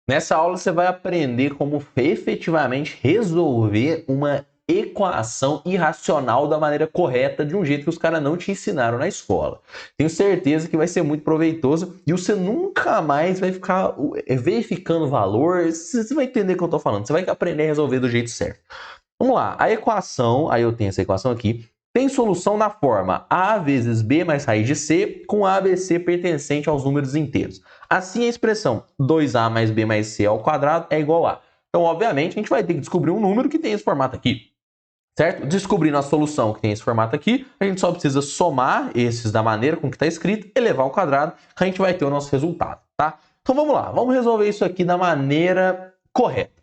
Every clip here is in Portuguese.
Nessa aula você vai aprender como efetivamente resolver uma equação irracional da maneira correta, de um jeito que os caras não te ensinaram na escola. Tenho certeza que vai ser muito proveitoso e você nunca mais vai ficar verificando valor. Você vai entender o que eu estou falando. Você vai aprender a resolver do jeito certo. Vamos lá. A equação, aí eu tenho essa equação aqui, tem solução na forma a vezes b mais raiz de c, com a, b, c pertencente aos números inteiros. Assim, a expressão 2a mais b mais c ao quadrado é igual a. Então, obviamente, a gente vai ter que descobrir um número que tem esse formato aqui, certo? Descobrindo a solução que tem esse formato aqui, a gente só precisa somar esses da maneira com que está escrito, elevar ao quadrado, que a gente vai ter o nosso resultado, tá? Então, vamos lá. Vamos resolver isso aqui da maneira correta.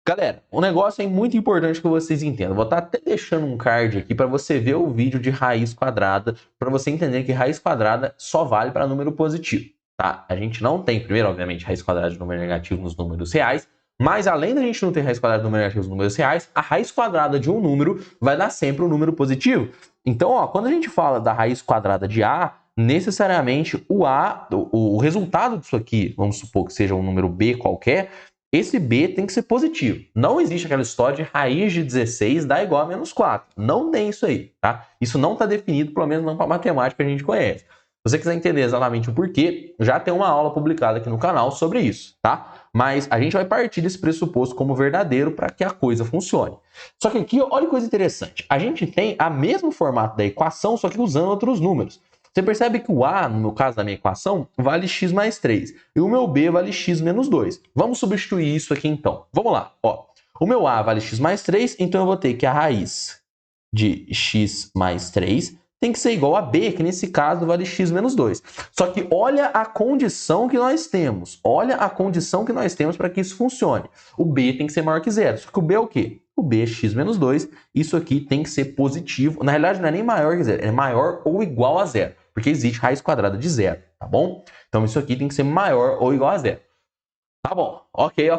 Galera, o negócio é muito importante que vocês entendam. Vou estar até deixando um card aqui para você ver o vídeo de raiz quadrada, para você entender que raiz quadrada só vale para número positivo, tá? A gente não tem, primeiro, obviamente, raiz quadrada de número negativo nos números reais, mas além da gente não ter raiz quadrada de número negativo nos números reais, a raiz quadrada de um número vai dar sempre um número positivo. Então, ó, quando a gente fala da raiz quadrada de A, necessariamente o resultado disso aqui, vamos supor que seja um número B qualquer, esse B tem que ser positivo. Não existe aquela história de raiz de 16 dá igual a menos 4. Não tem isso aí, tá? Isso não está definido, pelo menos não para a matemática que a gente conhece. Se você quiser entender exatamente o porquê, já tem uma aula publicada aqui no canal sobre isso, tá? Mas a gente vai partir desse pressuposto como verdadeiro para que a coisa funcione. Só que aqui, olha que coisa interessante. A gente tem o mesmo formato da equação, só que usando outros números. Você percebe que o A, no meu caso da minha equação, vale x mais 3. E o meu B vale x menos 2. Vamos substituir isso aqui então. Vamos lá. Ó. O meu A vale x mais 3, então eu vou ter que a raiz de x mais 3 tem que ser igual a B, que nesse caso vale x menos 2. Só que olha a condição que nós temos. Olha a condição que nós temos para que isso funcione. O B tem que ser maior que zero. Só que o B é o quê? O B é x menos 2. Isso aqui tem que ser positivo. Na realidade, não é nem maior que zero. É maior ou igual a zero. Porque existe raiz quadrada de zero, tá bom? Então, isso aqui tem que ser maior ou igual a zero. Tá bom. Ok.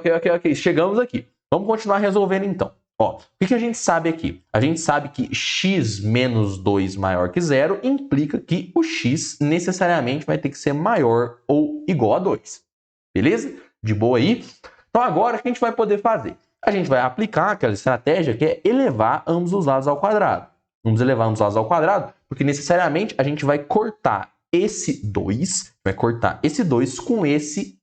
Chegamos aqui. Vamos continuar resolvendo, então. Ó, o que a gente sabe aqui? A gente sabe que x menos 2 maior que zero implica que o x necessariamente vai ter que ser maior ou igual a 2. Beleza? De boa aí? Então, agora, o que a gente vai poder fazer? A gente vai aplicar aquela estratégia que é elevar ambos os lados ao quadrado. Vamos elevar ambos os lados ao quadrado, porque necessariamente a gente vai cortar esse 2,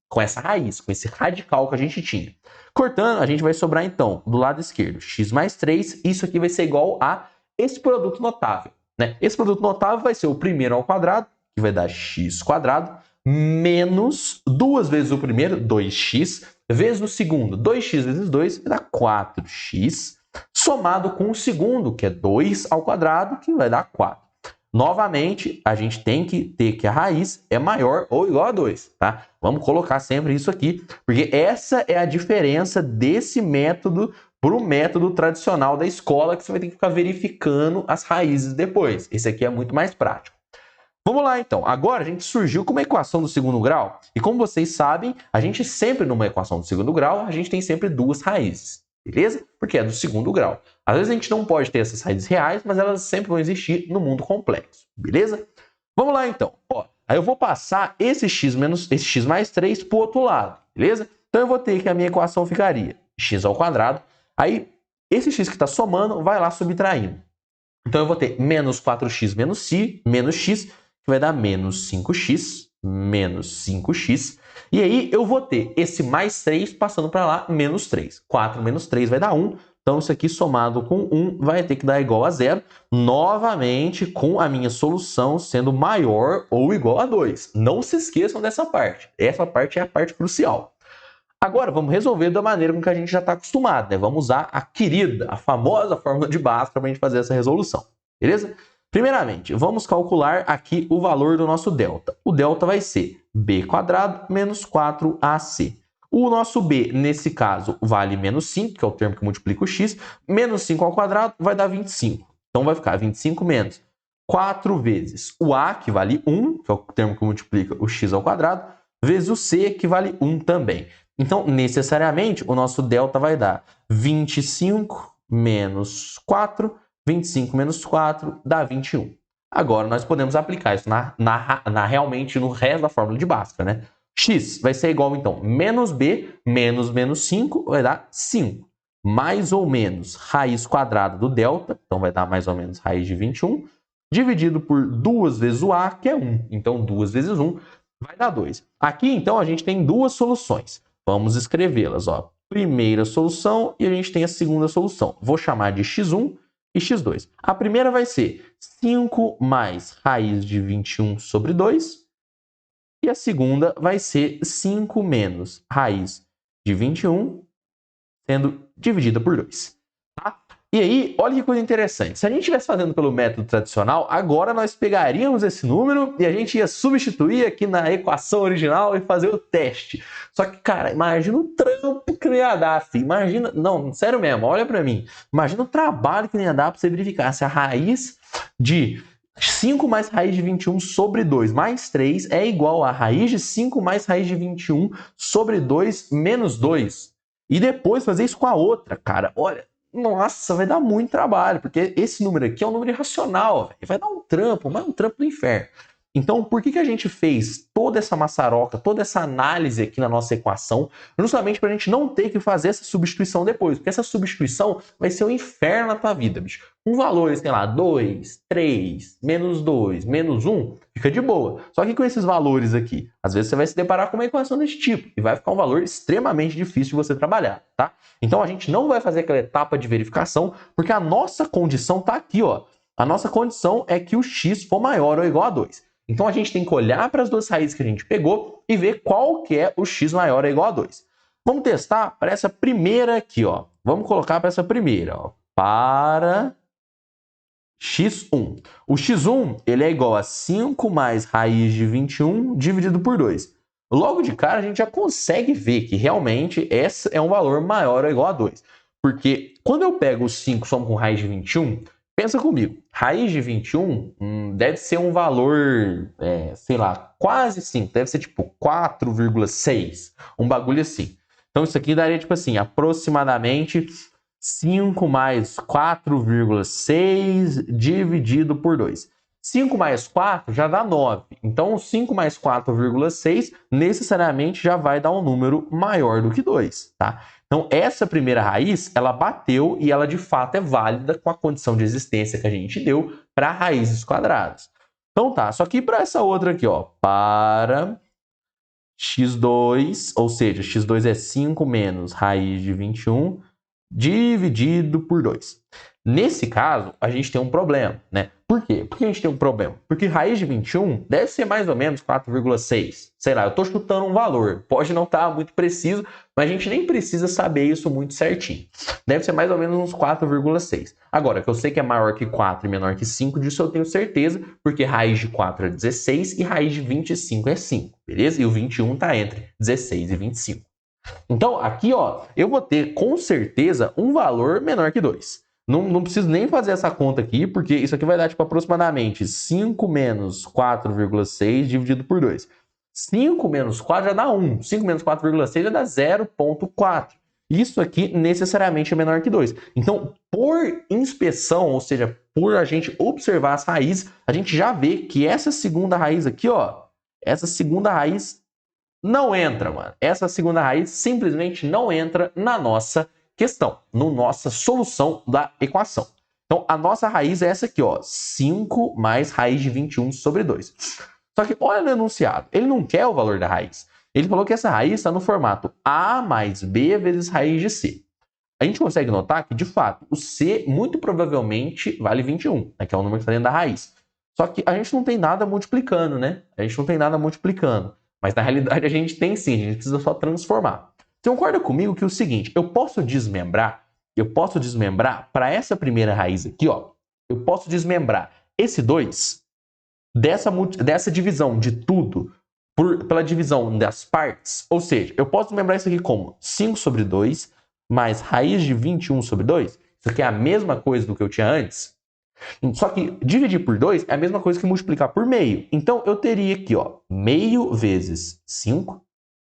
com essa raiz, com esse radical que a gente tinha. Cortando, a gente vai sobrar então, do lado esquerdo, x mais 3, isso aqui vai ser igual a esse produto notável, né? Esse produto notável vai ser o primeiro ao quadrado, que vai dar x quadrado, menos 2 vezes o primeiro, 2x, vezes o segundo, 2x vezes 2, vai dar 4x, somado com o segundo, que é 2 ao quadrado, que vai dar 4. Novamente, a gente tem que ter que a raiz é maior ou igual a 2, tá? Vamos colocar sempre isso aqui, porque essa é a diferença desse método para o método tradicional da escola, que você vai ter que ficar verificando as raízes depois. Esse aqui é muito mais prático. Vamos lá, então. Agora a gente surgiu com uma equação do segundo grau, e como vocês sabem, a gente sempre, numa equação do segundo grau, a gente tem sempre duas raízes. Beleza? Porque é do segundo grau. Às vezes a gente não pode ter essas raízes reais, mas elas sempre vão existir no mundo complexo. Beleza? Vamos lá, então. Ó, aí eu vou passar esse x mais 3 para o outro lado. Beleza? Então eu vou ter que a minha equação ficaria x ao quadrado. Aí esse x que está somando vai lá subtraindo. Então eu vou ter menos 4x menos x, que vai dar menos 5x. E aí eu vou ter esse mais 3 passando para lá, menos 3. 4 menos 3 vai dar 1. Então isso aqui somado com 1 vai ter que dar igual a 0. Novamente com a minha solução sendo maior ou igual a 2. Não se esqueçam dessa parte. Essa parte é a parte crucial. Agora vamos resolver da maneira com que a gente já está acostumado, né? Vamos usar a querida, a famosa fórmula de Bhaskara para a gente fazer essa resolução. Beleza? Primeiramente, vamos calcular aqui o valor do nosso delta. O delta vai ser b² menos 4ac. O nosso b, nesse caso, vale menos 5, que é o termo que multiplica o x. Menos 5 ao quadrado vai dar 25. Então vai ficar 25 menos 4 vezes o a, que vale 1, que é o termo que multiplica o x ao quadrado, vezes o c, que vale 1 também. Então, necessariamente, o nosso delta vai dar 25 menos 4... 25 menos 4 dá 21. Agora, nós podemos aplicar isso realmente no resto da fórmula de Bhaskara, né? X vai ser igual, então, menos B menos menos 5 vai dar 5. Mais ou menos raiz quadrada do delta, então vai dar mais ou menos raiz de 21, dividido por 2 vezes o A, que é 1. Então, 2 vezes 1 vai dar 2. Aqui, então, a gente tem duas soluções. Vamos escrevê-las, ó. Primeira solução e a gente tem a segunda solução. Vou chamar de x1 e x2. A primeira vai ser 5 mais raiz de 21 sobre 2. E a segunda vai ser 5 menos raiz de 21 sendo dividida por 2. Tá? E aí, olha que coisa interessante. Se a gente estivesse fazendo pelo método tradicional, agora nós pegaríamos esse número e a gente ia substituir aqui na equação original e fazer o teste. Só que, cara, imagina o trampo que não ia dar, filho. Imagina... Não, sério mesmo, olha pra mim. Imagina o trabalho que não ia dar pra você verificar se a raiz de 5 mais raiz de 21 sobre 2 mais 3 é igual a raiz de 5 mais raiz de 21 sobre 2 menos 2. E depois fazer isso com a outra, cara. Olha, nossa, vai dar muito trabalho, porque esse número aqui é um número irracional, véio. Vai dar um trampo, mas um trampo do inferno. Então, por que a gente fez toda essa maçaroca, toda essa análise aqui na nossa equação? Justamente para a gente não ter que fazer essa substituição depois, porque essa substituição vai ser um inferno na tua vida, bicho. Com valores, sei lá, 2, 3, menos 2, menos 1, fica de boa. Só que com esses valores aqui, às vezes você vai se deparar com uma equação desse tipo e vai ficar um valor extremamente difícil de você trabalhar, tá? Então, a gente não vai fazer aquela etapa de verificação, porque a nossa condição tá aqui, ó. A nossa condição é que o x for maior ou igual a 2. Então, a gente tem que olhar para as duas raízes que a gente pegou e ver qual que é o x maior ou igual a 2. Vamos testar para essa primeira aqui, ó. Vamos colocar para essa primeira, ó. Para x1. O x1, ele é igual a 5 mais raiz de 21 dividido por 2. Logo de cara, a gente já consegue ver que realmente esse é um valor maior ou igual a 2. Porque quando eu pego os 5 somo com raiz de 21... Pensa comigo, raiz de 21 deve ser um valor, sei lá, quase 5, deve ser tipo 4,6, um bagulho assim. Então isso aqui daria tipo assim, aproximadamente 5 mais 4,6 dividido por 2. 5 mais 4 já dá 9, então 5 mais 4,6 necessariamente já vai dar um número maior do que 2, tá? Então, essa primeira raiz, ela bateu e ela de fato é válida com a condição de existência que a gente deu para raízes quadradas. Então tá, só que para essa outra aqui, ó, para x2, ou seja, x2 é 5 menos raiz de 21 dividido por 2. Nesse caso, a gente tem um problema, né? Por quê? Por que a gente tem um problema? Porque raiz de 21 deve ser mais ou menos 4,6. Sei lá, eu estou chutando um valor. Pode não estar muito preciso, mas a gente nem precisa saber isso muito certinho. Deve ser mais ou menos uns 4,6. Agora, que eu sei que é maior que 4 e menor que 5, disso eu tenho certeza, porque raiz de 4 é 16 e raiz de 25 é 5, beleza? E o 21 está entre 16 e 25. Então, aqui, ó, eu vou ter com certeza um valor menor que 2. Não preciso nem fazer essa conta aqui, porque isso aqui vai dar, tipo, aproximadamente 5 menos 4,6 dividido por 2. 5 menos 4 já dá 1. 5 menos 4,6 já dá 0,4. Isso aqui necessariamente é menor que 2. Então, por inspeção, ou seja, por a gente observar as raízes, a gente já vê que essa segunda raiz aqui, ó, essa segunda raiz não entra, mano. Essa segunda raiz simplesmente não entra na nossa questão, na nossa solução da equação. Então, a nossa raiz é essa aqui, ó, 5 mais raiz de 21 sobre 2. Só que olha no enunciado, ele não quer o valor da raiz. Ele falou que essa raiz está no formato A mais B vezes raiz de C. A gente consegue notar que, de fato, o C muito provavelmente vale 21, né, que é o número que está dentro da raiz. Só que a gente não tem nada multiplicando, né? A gente não tem nada multiplicando. Mas na realidade a gente tem sim, a gente precisa só transformar. Você concorda comigo que é o seguinte, eu posso desmembrar para essa primeira raiz aqui, ó, eu posso desmembrar esse 2 dessa divisão de tudo pela divisão das partes, ou seja, eu posso desmembrar isso aqui como 5 sobre 2 mais raiz de 21 sobre 2, isso aqui é a mesma coisa do que eu tinha antes. Só que dividir por 2 é a mesma coisa que multiplicar por meio. Então, eu teria aqui, ó, meio vezes 5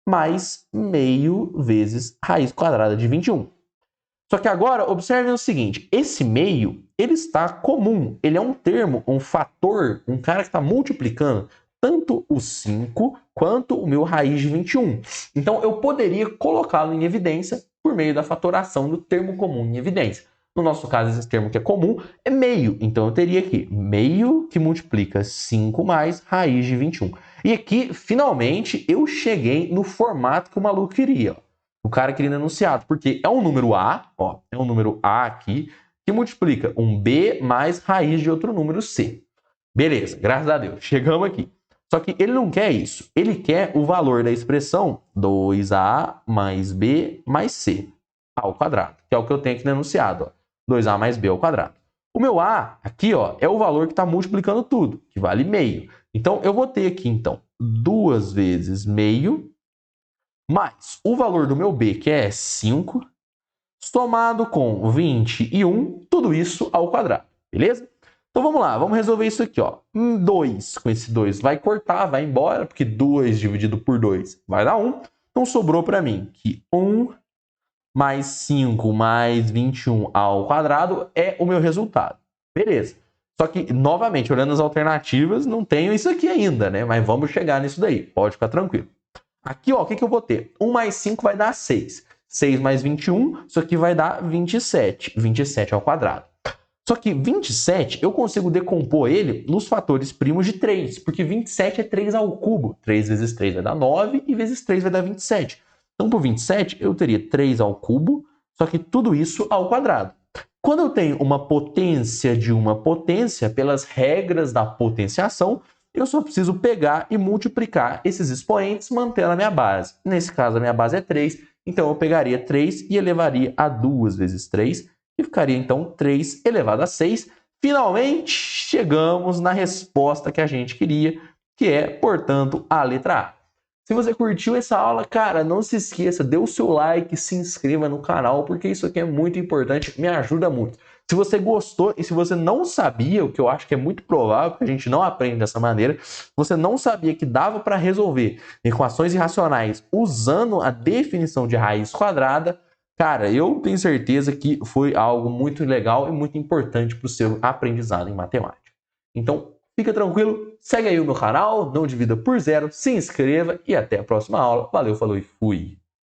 mais meio vezes raiz quadrada de 21. Só que agora, observem o seguinte, esse meio, ele está comum. Ele é um termo, um fator, um cara que está multiplicando tanto o 5 quanto o meu raiz de 21. Então, eu poderia colocá-lo em evidência por meio da fatoração do termo comum em evidência. No nosso caso, esse termo que é comum é meio. Então, eu teria aqui meio que multiplica 5 mais raiz de 21. E aqui, finalmente, eu cheguei no formato que o maluco queria. Ó. O cara queria enunciado, porque é um número A, ó, é um número A aqui, que multiplica um B mais raiz de outro número C. Beleza, graças a Deus, chegamos aqui. Só que ele não quer isso, ele quer o valor da expressão 2A mais B mais C ao quadrado, que é o que eu tenho aqui no enunciado, ó, 2A mais B ao quadrado. O meu A aqui ó, é o valor que está multiplicando tudo, que vale meio. Então, eu vou ter aqui, então, 2 vezes meio, mais o valor do meu B, que é 5, somado com 21, tudo isso ao quadrado, beleza? Então vamos lá, vamos resolver isso aqui, ó. 2 com esse 2 vai cortar, vai embora, porque 2 dividido por 2 vai dar 1. Então sobrou para mim que 1 mais 5 mais 21 ao quadrado é o meu resultado. Beleza. Só que, novamente, olhando as alternativas, não tenho isso aqui ainda, né? Mas vamos chegar nisso daí, pode ficar tranquilo. Aqui, ó, o que eu vou ter? 1 mais 5 vai dar 6. 6 mais 21, isso aqui vai dar 27. 27 ao quadrado. Só que 27, eu consigo decompor ele nos fatores primos de 3, porque 27 é 3 ao cubo. 3 vezes 3 vai dar 9 e vezes 3 vai dar 27. Então, por 27, eu teria 3 ao cubo, só que tudo isso ao quadrado. Quando eu tenho uma potência de uma potência, pelas regras da potenciação, eu só preciso pegar e multiplicar esses expoentes mantendo a minha base. Nesse caso, a minha base é 3, então eu pegaria 3 e elevaria a 2 vezes 3, e ficaria então 3 elevado a 6. Finalmente, chegamos na resposta que a gente queria, que é, portanto, a letra A. Se você curtiu essa aula, cara, não se esqueça, dê o seu like, se inscreva no canal, porque isso aqui é muito importante, me ajuda muito. Se você gostou e se você não sabia, o que eu acho que é muito provável, que a gente não aprende dessa maneira, você não sabia que dava para resolver equações irracionais usando a definição de raiz quadrada, cara, eu tenho certeza que foi algo muito legal e muito importante para o seu aprendizado em matemática. Então, fica tranquilo, segue aí o meu canal, não divida por zero, se inscreva e até a próxima aula. Valeu, falou e fui!